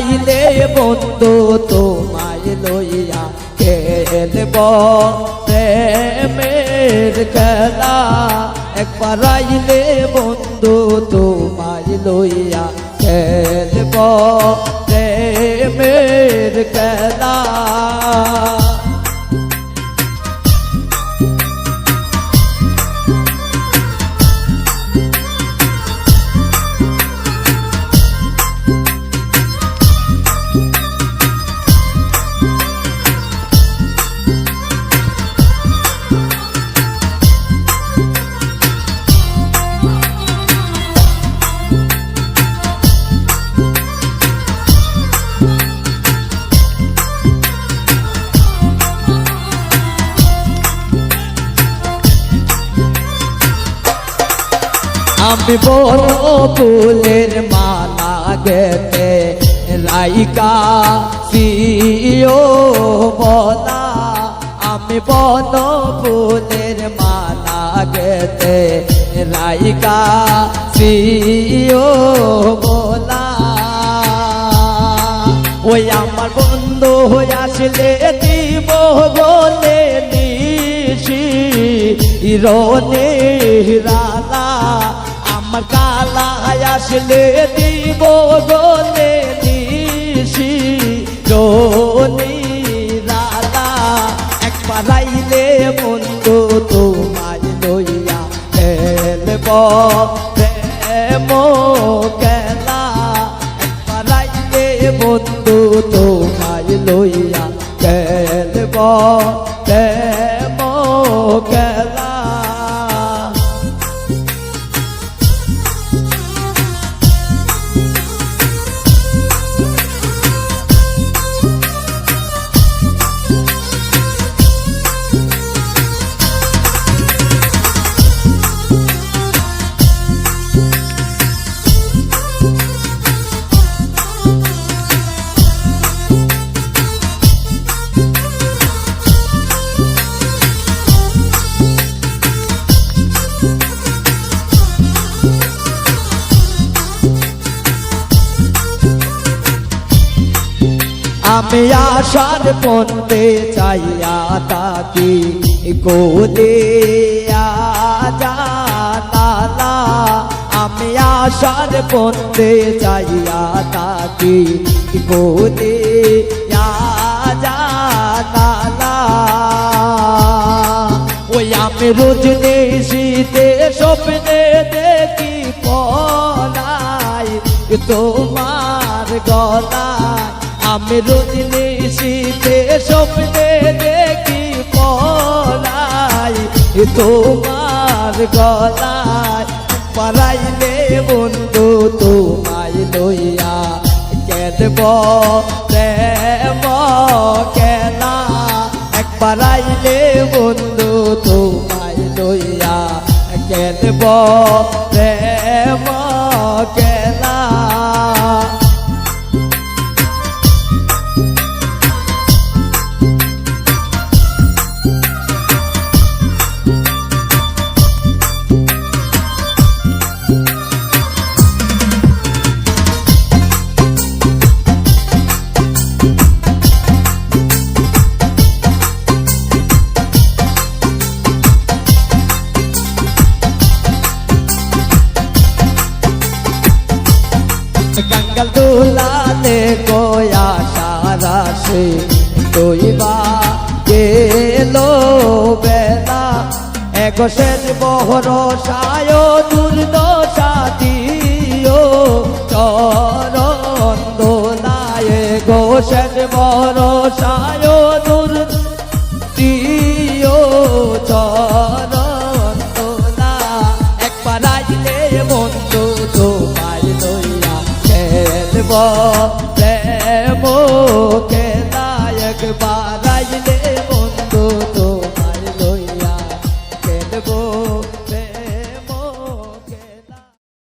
আইলে বন্ধু তোমায় লইয়া খেলব প্রেমের খেলা। একবার আইলে বন্ধু তোমায় লইয়া খেলব প্রেমের খেলা। আমি বড় ফুলের মালা গেতে রাইকা সিও বলা। আমি বড় ফুলের মালা গেতে রাইকা সিও বলা। ওই আমার বন্ধু আসলে দিব বলে নিশি রনে রালা। আমার কালা আসলে দিব বলে নিশি রনি রালা। একবার আইলে বন্ধু তোমায় লইয়া খেলব প্রেম খেলা। একবার আইলে বন্ধু তোমায় লইয়া খেলব প্রেম খেলা। আমি আশার পন্থে চাইয়া তাকি গোলে জানালা। আমি আশার পন্থে চাইয়া তাকি গোলে জানালা। ওই আমি রোজ নিশীতে স্বপ্নে দেখি পলাই তোমার গলায়। আমি রোজ নিশীতে স্বপ্নে দেখি পলাই তোমার গলায়। পারাইলে বন্ধু তোমায় লইয়া খেলব প্রেম খেলা। একবার আইলে বন্ধু তোমায় লইয়া খেলব প্রেম খেলা। গঙ্গল দুলালে গোয়া সারা সে দইবা গেলো বেলা। এগোশের বহর সায় দুর্দশা দিও চরণ দোলায়। গোশের বহর সায় দিও চরণ দোলা। একবার আইলে বন্ধু তোমায় লইয়া খেলব